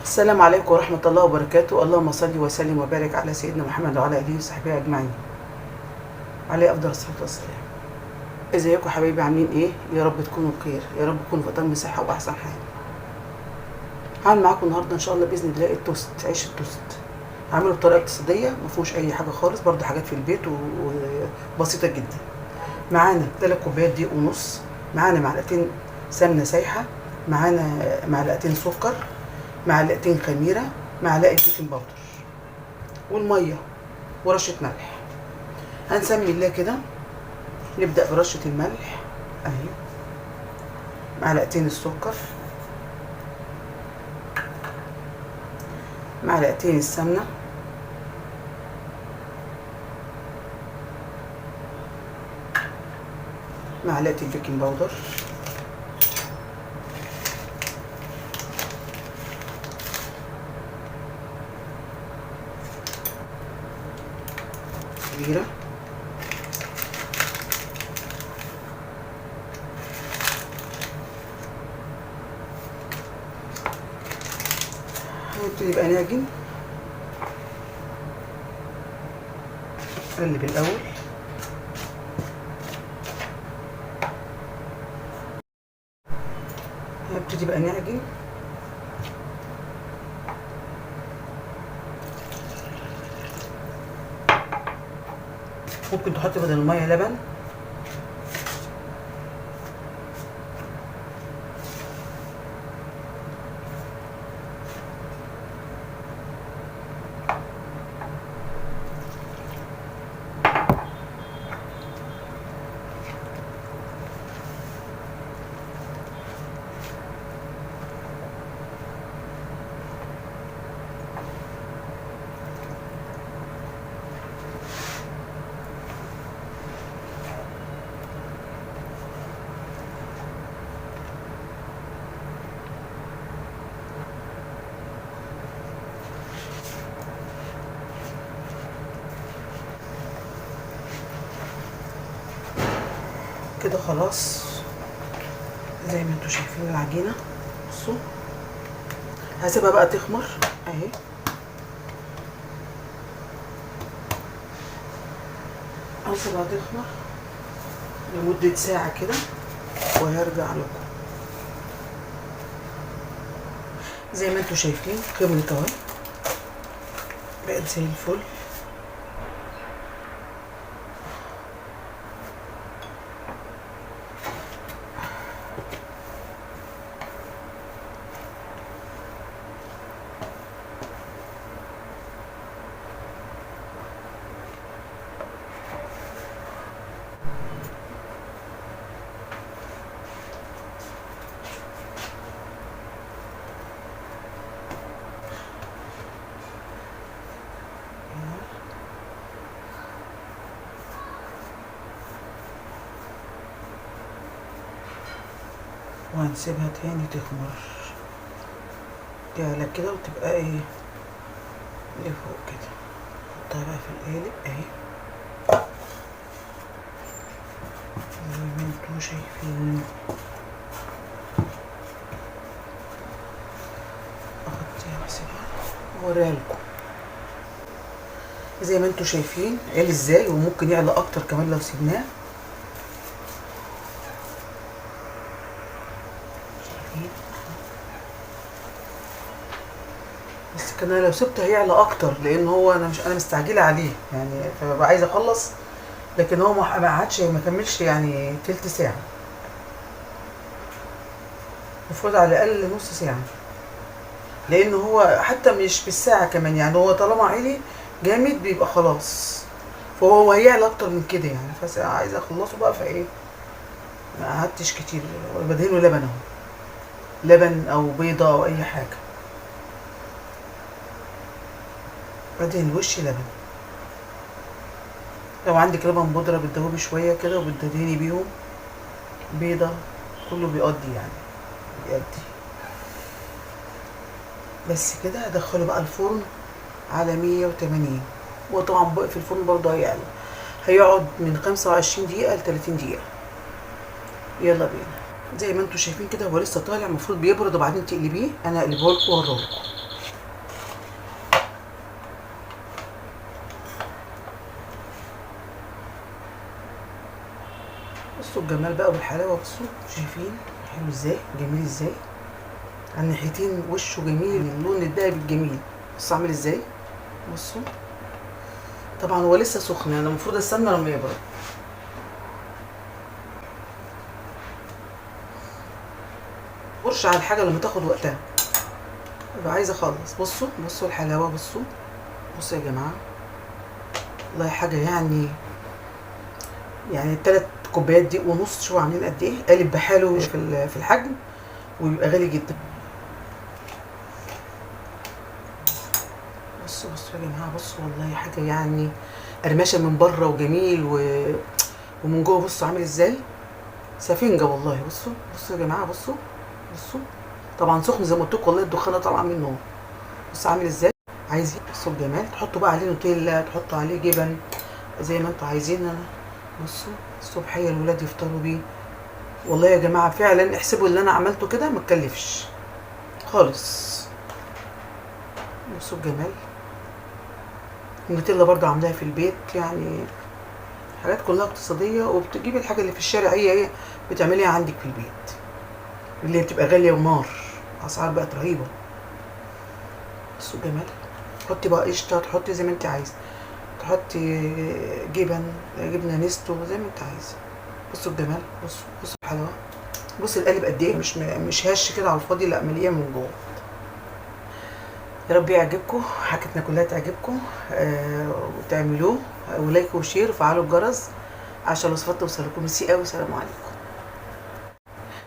السلام عليكم ورحمة الله وبركاته. اللهم صل وسلم وبارك على سيدنا محمد وعلى آله وصحبه أجمعين. عليه أفضل الصلاة والسلام. ازيكم حبايبي، عاملين ايه؟ يا رب تكونوا بخير، يا رب تكونوا في أتم صحة وأحسن حال. هعمل معاكم النهارده إن شاء الله بإذن الله التوست، عيش التوست. هعمله بطريقة اقتصادية، ما فيهوش أي حاجة خالص، برضه حاجات في البيت وبسيطة جدا. معانا 3 كوبايات دقيق ونص، معانا معلقتين سمنة سايحة، معانا معلقتين سكر، معلقتين خميرة، معلقة بيكنج باودر، والمية ورشة ملح. هنسمي الله كده. نبدأ برشة الملح اهي، معلقتين السكر، معلقتين السمنة، معلقة البيكنج باودر، كبيرة، هنبتدي بقى نعجن. نقلب الأول، هنبتدي بقى نعجن. ممكن تحطي بدل المية لبن، كده خلاص. زي ما انتوا شايفين العجينة، بصوا هسيبها بقى تخمر اهي. هسيبها تخمر لمدة ساعة كده وهرجع لكم. زي ما انتوا شايفين خمرت اهي، بقت زي الفل. وهنسيبها تاني تخمر، تعلى كده وتبقى ايه لفوق كده. نحطها بقى في القالب اهي زي ما انتوا شايفين. اغطيها واسيبها واوريها لكم. زي ما انتوا شايفين عالي ازاي، وممكن يعلى اكتر كمان لو سيبناه. بس كان انا لو سبته هيعلى اكتر، لان هو انا مستعجله عليه يعني، فببقى عايزه اخلص. لكن هو ما قعدش، ما كملش يعني تلت ساعه، المفروض على الاقل نص ساعه، لان هو حتى مش بالساعه كمان يعني. هو طالما عالي جامد بيبقى خلاص، فهو هيعلى اكتر من كده يعني. عايزه اخلصه بقى، فايه ما قعدتش كتير. بدهنه لبن اهو، لبن او بيضه او اي حاجه. بدهن الوش لبن. لو عندك لبن بودره بتدوبي شويه كده وبتدهني بيهم. بيضه، كله بيقضي يعني، بيقضي. بس كده هدخله بقى الفرن على 180. وطبعا بقى في الفرن برضه هيقعد من 25 دقيقة ل 30 دقيقة. يلا بينا. زي ما انتوا شايفين كده هو لسه طالع، المفروض بيبرد وبعدين تقلبيه. انا هقلبه لكم واوريه لكم. بصوا الجمال بقى والحلاوه، بصوا شايفين حلو ازاي، جميل ازاي على الناحيتين، وشه جميل، اللون الدهبي الجميل. بصوا عامل ازاي، بصوا. طبعا هو لسه سخن، انا المفروض استنى لما يبرد. برش على الحاجه لما تاخد وقتها، ببقى عايزه اخلص. بصوا بصوا الحلاوه، بصوا بصوا يا جماعه، والله حاجه يعني 3 كوبايات دقيق ونص، شوفوا عاملين قد ايه، قالب بحاله في الحجم، ويبقى غالي جدا. بصوا بصوا يا جماعه، بصوا والله حاجه يعني قرمشه من بره وجميل ومن جوه بصوا عامل ازاي، سفنجه والله. بصوا بصوا يا جماعه، بصوا بصوا. طبعا سخن زي ما قلت لكم، والله الدخانه طالعه منه. بصوا عامل ازاي، عايزين بصوا الجمال، تحطوا بقى عليه نوتيلا، تحطوا عليه جبن زي ما انتوا عايزين. انا بصوا الصبحيه الولاد يفطروا بيه. والله يا جماعه فعلا احسبوا اللي انا عملته كده ما تكلفش خالص. بصوا الجمال. النوتيلا برضو عاملاها في البيت، يعني حاجات كلها اقتصاديه، وبتجيبي الحاجه اللي في الشارع هي بتعمليها عندك في البيت، اللي بتبقى غاليه ونار، اسعار بقت رهيبه. بصوا الجمال. تحطي بقى قشطه، تحطي زي ما انت عايزه، تحطي جبنه نستو زي ما انت عايزه. بصوا الجمال، بصوا بصوا الحلاوه، بصوا القالب قد ايه، مش هش كده على الفاضي، لا مليئه من جوه. يا رب يعجبكم، حاجتنا كلها تعجبكم، وتعملوه ولايك وشير وفعلوا الجرس عشان الوصفات توصلكم. ميرسي قوي، سلام عليكم.